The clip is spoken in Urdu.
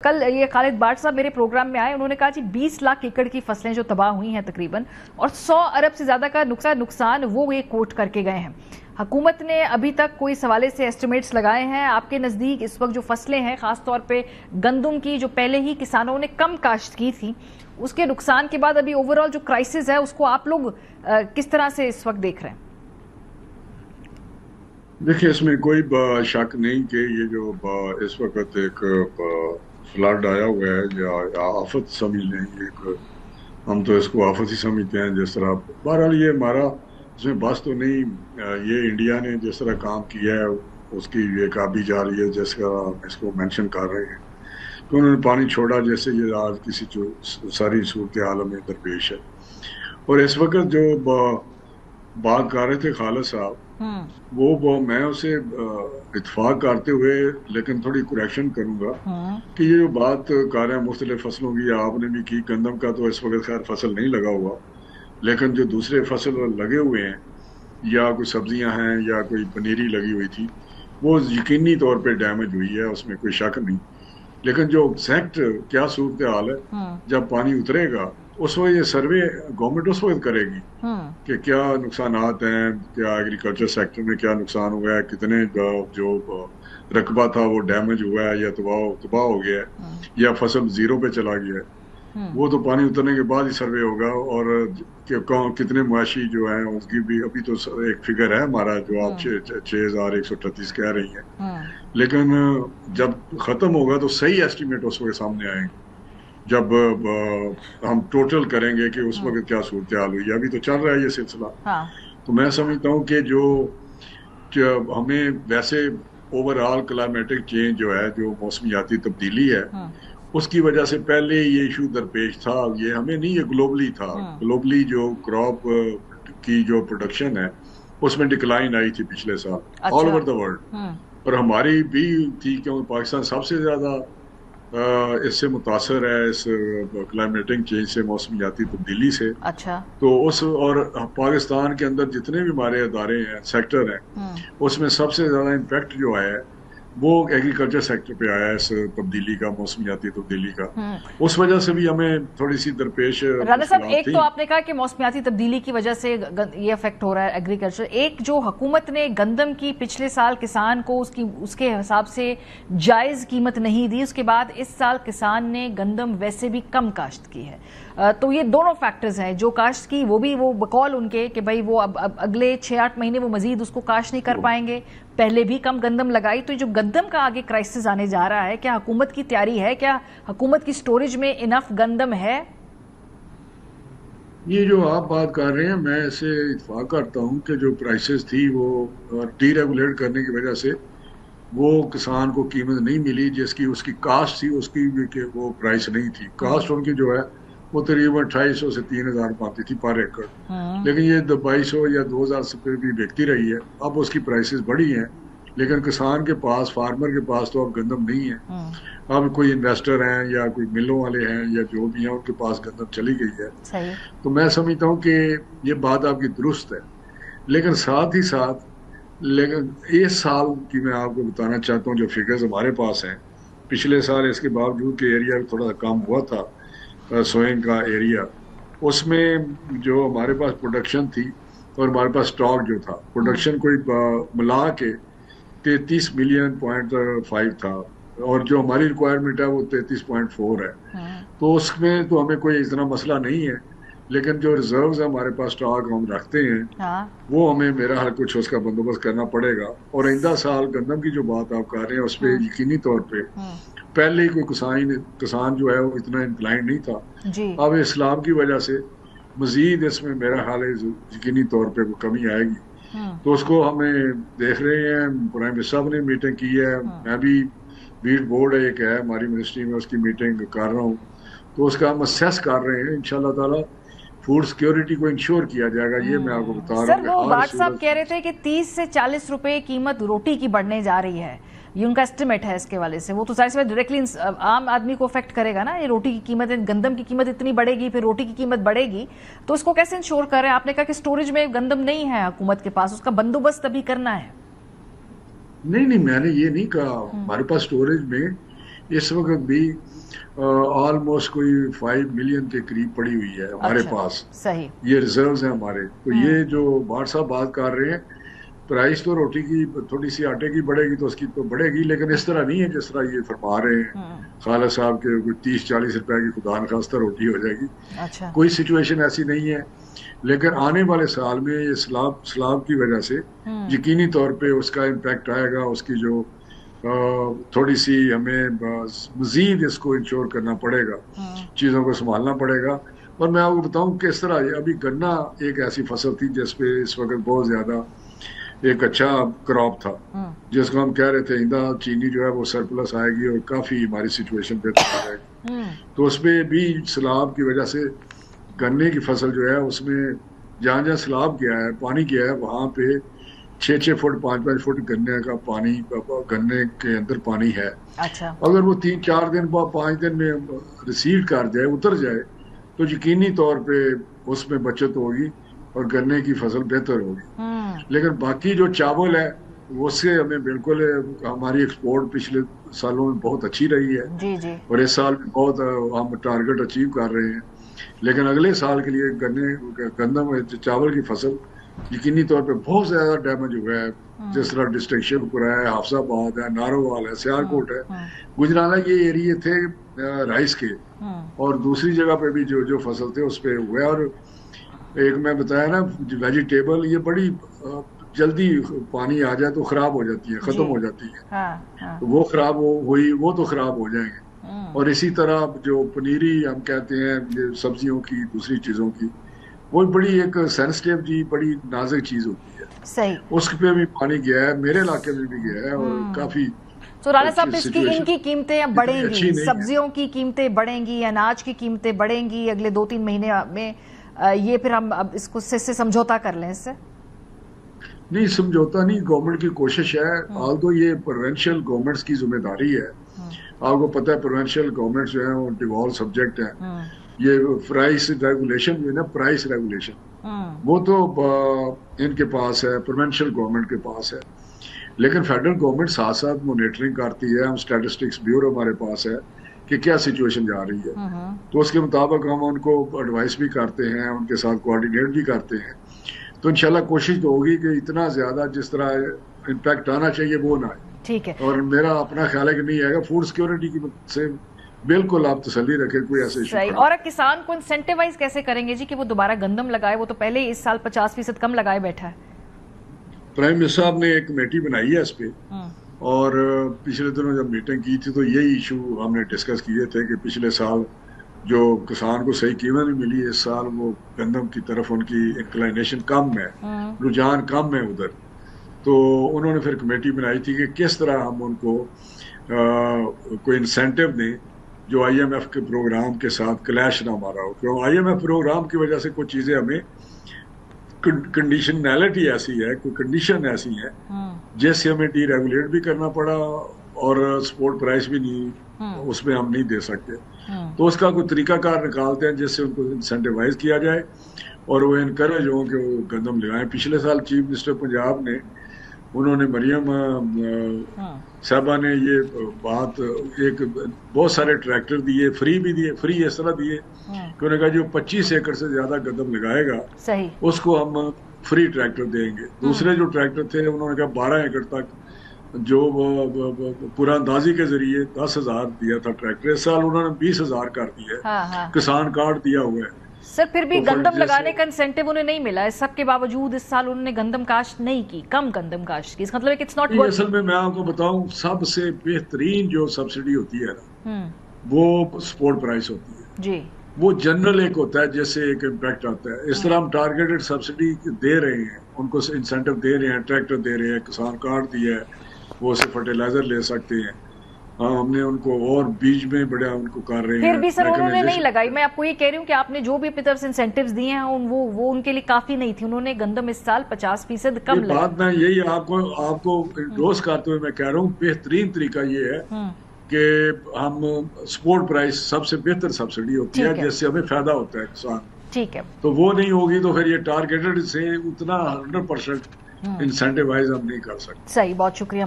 کل یہ خالد بٹ صاحب میرے پروگرام میں آئے, انہوں نے کہا جی 20 لاکھ ایکڑ کی فصلیں جو تباہ ہوئی ہیں تقریباً, اور 100 ارب سے زیادہ کا نقصان وہ یہ کوٹ کر کے گئے ہیں. حکومت نے ابھی تک کوئی سوالے سے ایسٹیمیٹس لگائے ہیں؟ آپ کے نزدیک اس وقت جو فصلیں ہیں, خاص طور پہ گندم کی جو پہلے ہی کسانوں نے کم کاشت کی تھی, اس کے نقصان کے بعد ابھی اوورآل جو کرائسس ہے اس کو آپ لوگ کس طرح سے اس وقت دیکھ رہے ہیں؟ دیکھیں, اس میں کوئی شک نہیں کہ یہ جو اس وقت ایک فلڈ آیا ہوا ہے یا آفت سمجھ لیں, ہم تو اس کو آفت ہی سمجھتے ہیں جس طرح. بہرحال یہ ہمارا اس میں بس تو نہیں, یہ انڈیا نے جس طرح کام کیا ہے اس کی ایک آبی جا رہی ہے جس کا اس کو مینشن کر رہے ہیں, تو انہوں نے پانی چھوڑا جیسے یہ آج کسی جو ساری صورتحال میں درپیش ہے. اور اس وقت جو بات کر رہے تھے خالد صاحب, وہ میں اسے اتفاق کرتے ہوئے لیکن تھوڑی کریکشن کروں گا کہ یہ جو بات کر رہے ہیں مختلف فصلوں کی, آپ نے بھی کی, گندم کا تو اس وقت خیر فصل نہیں لگا ہوا, لیکن جو دوسرے فصل لگے ہوئے ہیں یا کوئی سبزیاں ہیں یا کوئی پنیری لگی ہوئی تھی, وہ یقینی طور پہ ڈیمیج ہوئی ہے, اس میں کوئی شک نہیں. لیکن جو ایگزیکٹ کیا صورتحال ہے جب پانی اترے گا, اس وقت یہ سروے گورنمنٹ اس وقت کرے گی کہ کیا نقصانات ہیں, کیا ایگریکلچر سیکٹر میں کیا نقصان ہوا ہے, کتنے جو رقبہ تھا وہ ڈیمیج ہوا ہے یا تباہ ہو گیا ہے یا فصل زیرو پہ چلا گیا ہے. وہ تو پانی اترنے کے بعد ہی سروے ہوگا, اور کتنے مواشی جو ہیں اس کی بھی ابھی تو ایک فگر ہے ہمارا جو آپ 6138 کہہ رہی ہیں, لیکن جب ختم ہوگا تو صحیح ایسٹیمیٹ اس وقت سامنے آئیں گے جب ہم ٹوٹل کریں گے کہ اس وقت کیا صورتحال ہوئی ہے. ابھی تو چل رہا ہے یہ سلسلہ. تو میں سمجھتا ہوں کہ جو ہمیں ویسے اوور آل کلائمیٹک چینج جو ہے, جو موسمیاتی تبدیلی ہے, اس کی وجہ سے پہلے یہ ایشو درپیش تھا. یہ ہمیں نہیں, یہ گلوبلی تھا. گلوبلی جو کراپ کی جو پروڈکشن ہے اس میں ڈکلائن آئی تھی پچھلے سال آل اوور دا ورلڈ, اور ہماری بھی تھی کیونکہ پاکستان سب سے زیادہ اس سے متاثر ہے, اس کلائمیٹک چینج سے, موسمیاتی تبدیلی سے. تو اور پاکستان کے اندر جتنے بھی ہمارے ادارے ہیں, سیکٹر ہیں, اس میں سب سے زیادہ امپیکٹ جو آیا ہے وہ ایگریکلچر سیکٹر پہ آیا ہے, اس تبدیلی کا, موسمیاتی تبدیلی کا. اس وجہ سے بھی ہمیں تھوڑی سی درپیش. رانا صاحب, ایک تو آپ نے کہا کہ موسمیاتی تبدیلی کی وجہ سے یہ افیکٹ ہو رہا ہے ایگریکلچر. ایک جو حکومت نے گندم کی پچھلے سال کسان کو اس کے حساب سے جائز قیمت نہیں دی, اس کے بعد اس سال کسان نے گندم ویسے بھی کم کاشت کی ہے. تو یہ دونوں فیکٹرز ہیں, جو کاشت کی وہ بھی وہ بقول ان کے کہ بھائی وہ اب اگلے 6-8 مہینے وہ مزید اس کو کاشت نہیں کر پائیں گے, پہلے بھی کم گندم لگائی. تو جو گندم کا آگے کرائسس آنے جا رہا ہے, کیا حکومت کی تیاری ہے, کیا حکومت کی سٹوریج میں انف گندم ہے؟ یہ جو آپ بات کر رہے ہیں میں اسے اتفاق کرتا ہوں کہ جو پرائسز تھی وہ ڈی ریگولیٹ کرنے کی وجہ سے وہ کسان کو قیمت نہیں ملی جس کی اس کی کاسٹ تھی, اس کی بھی کہ وہ پرائس نہیں تھی. کاسٹ ان کی جو ہے وہ تقریباً 2800 سے 3000 پاتی تھی پر ایکڑ, لیکن یہ 2200 یا 2000 سے پہ بھی بکتی رہی ہے. اب اس کی پرائسز بڑھی ہیں, لیکن کسان کے پاس, فارمر کے پاس تو اب گندم نہیں ہے. اب کوئی انویسٹر ہیں یا کوئی ملوں والے ہیں یا جو بھی ہیں, ان کے پاس گندم چلی گئی ہے. تو میں سمجھتا ہوں کہ یہ بات آپ کی درست ہے, لیکن ساتھ ہی ساتھ لیکن اس سال کی میں آپ کو بتانا چاہتا ہوں جو فگرز ہمارے پاس ہیں, پچھلے سال اس کے باوجود کہ ایریا تھوڑا سا کم ہوا تھا سوئنگ کا ایریا, اس میں جو ہمارے پاس پروڈکشن تھی اور ہمارے پاس سٹاک جو تھا, پروڈکشن کوئی ملا کے 33.5 تھا, اور جو ہماری ریکوائرمنٹ ہے وہ 33.4 ہے. تو اس میں تو ہمیں کوئی اتنا مسئلہ نہیں ہے, لیکن جو ریزروز ہیں ہمارے پاس, سٹاک ہم رکھتے ہیں, وہ ہمیں میرا ہر کچھ اس کا بندوبست کرنا پڑے گا. اور آئندہ سال گندم کی جو بات آپ کر رہے ہیں اس پہ یقینی طور پہ پہلے ہی کوئی کسان جو ہے وہ اتنا انکلائنڈ نہیں تھا. اب اسلام کی وجہ سے مزید اس میں میرا خیال ہے یقینی طور پہ کمی آئے گی. تو اس کو ہمیں دیکھ رہے ہیں, پرائم منسٹر صاحب نے میٹنگ کی ہے, میں بھی بیٹ بورڈ ایک ہے ہماری منسٹری میں, اس کی میٹنگ کر رہا ہوں. تو اس کا ہم اسیس کر رہے ہیں, انشاءاللہ تعالی فوڈ سیکیورٹی کو انشور کیا جائے گا. یہ میں آپ کو بتا رہا ہوں. سر وہ بٹ صاحب کہہ رہے تھے کہ 30 سے 40 روپے قیمت روٹی کی بڑھنے جا رہی ہے, یہ ان کا اسٹیمیٹ ہے اس کے والے سے. وہ تو ظاہر سے ڈائریکٹلی عام آدمی کو افیکٹ کرے گا نا, یہ روٹی کی قیمت, گندم کی قیمت اتنی بڑھے گی, پھر روٹی کی قیمت بڑھے گی, تو اس کو کیسے انشور کر رہے ہیں؟ آپ نے کہا کہ سٹوریج میں گندم نہیں ہے حکومت کے پاس, اس کا بندوبست ابھی کرنا ہے. نہیں, میں نے یہ نہیں کہا. ہمارے پاس سٹوریج میں اس وقت بھی آلموسٹ کوئی 5 ملین کے قریب پڑی ہوئی ہے ہمارے پاس. صحیح. یہ ریزروز ہیں ہمارے. تو یہ جو بھاٹ صاحب بات کر رہے ہیں پرائس تو روٹی کی تھوڑی سی آٹے کی بڑھے گی تو اس کی تو بڑھے گی، لیکن اس طرح نہیں ہے جس طرح یہ فرما رہے ہیں خالد صاحب کے کوئی 30-40 روپے کی خدا نخواستہ روٹی ہو جائے گی. کوئی سچویشن ایسی نہیں ہے، لیکن آنے والے سال میں یہ سیلاب کی وجہ سے یقینی طور پہ اس کا امپیکٹ آئے گا. اس کی جو تھوڑی سی ہمیں مزید اس کو انشور کرنا پڑے گا، چیزوں کو سنبھالنا پڑے گا. اور میں آپ کو بتاؤں کس طرح ابھی گنا ایک ایسی فصل تھی جس پہ اس وقت بہت زیادہ ایک اچھا کراپ تھا، جس کو ہم کہہ رہے تھے آئندہ چینی جو ہے وہ سرپلس آئے گی اور کافی ہماری سچویشن بہتر آ جائے گی. تو اس پہ بھی سیلاب کی وجہ سے گنے کی فصل جو ہے اس میں جہاں جہاں سیلاب گیا ہے پانی گیا ہے وہاں پہ 6-6 فٹ 5-5 فٹ گنے کا پانی گنے کے اندر پانی ہے. اگر وہ 3-4 دن 5 دن میں ریسیڈ کر جائے اتر جائے تو یقینی طور پہ اس میں بچت ہوگی اور گنے کی فصل بہتر ہوگی. لیکن باقی جو چاول ہے اس سے ہمیں بالکل ہماری ایکسپورٹ پچھلے سالوں میں بہت اچھی رہی ہے اور اس سال بھی بہت ہم ٹارگٹ اچیو کر رہے ہیں. لیکن اگلے سال کے لیے گندم چاول کی فصل یقینی طور پہ بہت زیادہ ڈیمیج ہوا ہے. جس طرح ڈسٹرکٹ شیوپورہ ہے، حافظ آباد ہے، نارووال ہے، سیالکوٹ ہے، گجرانہ یہ ایریے تھے رائس کے، اور دوسری جگہ پہ بھی جو فصل تھے اس پہ ہوئے. اور ایک میں بتایا نا ویجیٹیبل یہ بڑی جلدی پانی آ جائے تو خراب ہو جاتی ہے، ختم ہو جاتی ہے. وہ خراب ہوئی وہ تو خراب ہو جائیں گے. اور اسی طرح جو پنیری ہم کہتے ہیں سبزیوں کی دوسری چیزوں کی وہ بڑی ایک سینسٹیو جی بڑی نازک چیز ہوتی ہے. صحیح. اس پہ بھی پانی گیا ہے، میرے علاقے میں بھی گیا ہے اور کافی. تو رانا صاحب ان کی قیمتیں بڑھیں گی، سبزیوں کی قیمتیں بڑھیں گی، اناج کی قیمتیں بڑھیں گی اگلے 2-3 مہینے میں. یہ پھر ہم اب اس کو سے سمجھوتا کر لیں؟ اس سے نہیں سمجھوتا نہیں، گورنمنٹ کی کوشش ہے. آلدو یہ پروونشل گورنمنٹس کی ذمہ داری ہے. آپ کو پتہ ہے پروونشل گورنمنٹ جو ہیں وہ ڈیوالو سبجیکٹ ہیں. یہ پرائس ریگولیشن جو ہے نا پرائس ریگولیشن وہ تو ان کے پاس ہے، پروونشل گورنمنٹ کے پاس ہے. لیکن فیڈرل گورنمنٹ ساتھ ساتھ مانیٹرنگ کرتی ہے. ہم اسٹیٹسٹکس بیورو ہمارے پاس ہے کہ کیا سچویشن جا رہی ہے، تو اس کے مطابق ہم ان کو ایڈوائس بھی کرتے ہیں، ان کے ساتھ کوآرڈینیٹ بھی کرتے ہیں. تو انشاءاللہ کوشش تو ہوگی کہ اتنا زیادہ جس طرح امپیکٹ آنا چاہیے وہ نہ آئے. ٹھیک ہے. اور میرا اپنا خیال ہے کہ نہیں آئے گا. فوڈ سیکورٹی کی سے بالکل آپ تسلی رکھیں، کوئی ایسے ایشو. اور کسان کو انسینٹیوائز کیسے کریں گے جی کہ وہ دوبارہ گندم لگائے؟ وہ تو پہلے اس سال 50% کم لگائے بیٹھا ہے. پرائم منسٹر صاحب نے ایک کمیٹی بنائی ہے اس پہ، اور پچھلے دنوں جب میٹنگ کی تھی تو یہی ایشو ہم نے ڈسکس کیے تھے کہ پچھلے سال جو کسان کو صحیح قیمت نہیں ملی، اس سال وہ گندم کی طرف ان کی انکلائنیشن کم ہے، رجحان کم ہے ادھر. تو انہوں نے پھر کمیٹی بنائی تھی کہ کس طرح ہم ان کو کوئی انسینٹیو دیں جو آئی ایم ایف کے پروگرام کے ساتھ کلیش نہ مارا ہو. کیوں آئی ایم ایف پروگرام کی وجہ سے کچھ چیزیں ہمیں کنڈیشنلٹی ایسی ہے، کوئی کنڈیشن ایسی ہے جس سے ہمیں ڈی ریگولیٹ بھی کرنا پڑا اور سپورٹ پرائس بھی نہیں اس میں ہم نہیں دے سکتے. تو اس کا کوئی طریقہ کار نکالتے ہیں جس سے ان کو انسینٹیوائز کیا جائے اور وہ انکریج ہوں کہ وہ گندم لگائیں. پچھلے سال چیف منسٹر پنجاب نے انہوں نے مریم صاحبہ نے یہ بات ایک بہت سارے ٹریکٹر دیے، فری بھی دیے، فری اس طرح دیے کہ انہوں نے کہا جو 25 ایکڑ سے زیادہ گندم لگائے گا اس کو ہم فری ٹریکٹر دیں گے. دوسرے جو ٹریکٹر تھے انہوں نے کہا 12 ایکڑ تک جو پورا اندازی کے ذریعے 10,000 دیا تھا ٹریکٹر، اس سال انہوں نے 20,000 کر دیا ہے. کسان کارڈ دیا ہوا ہے. سر پھر بھی گندم لگانے کا انسینٹیو انہیں نہیں ملا. اس سب کے باوجود اس سال انہوں نے گندم کاشت نہیں کی، کم گندم کاشت کی. اس مطلب ہے کہ اٹس ناٹ ورکنگ. اصل میں آپ کو بتاؤں سب سے بہترین جو سبسڈی ہوتی ہے نا وہ سپورٹ پرائس ہوتی ہے جی. وہ جنرل ایک ہوتا ہے جس سے ایک امپیکٹ آتا ہے. اس طرح ہم ٹارگیٹڈ سبسڈی دے رہے ہیں، ان کو انسینٹیو دے رہے ہیں، ٹریکٹر دے رہے ہیں، کسان کارڈ دیا ہے، وہ اسے فرٹیلائزر لے سکتے ہیں. ہم نے ان کو اور بیج میں بڑا ان کو کر رہے ہیں. پھر بھی سر انہوں نے نہیں لگائی. میں آپ کو یہ کہہ رہی ہوں کہ آپ نے جو بھی اپنی طرف سے انسینٹیوز دیے ہیں وہ ان کے لیے کافی نہیں تھی. انہوں نے گندم اس سال 50% کم لگا. بات میں یہی آپ کو انڈورس کرتے ہوئے میں کہہ رہا ہوں بہترین طریقہ یہ ہے کہ ہم سپورٹ پرائس سب سے بہتر سبسڈی ہوتی ہے جس سے ہمیں فائدہ ہوتا ہے کسان. ٹھیک ہے. تو وہ نہیں ہوگی تو پھر یہ ٹارگیٹڈ سے اتنا 100% انسینٹیوائز ہم نہیں کر سکتے. صحیح. بہت شکریہ.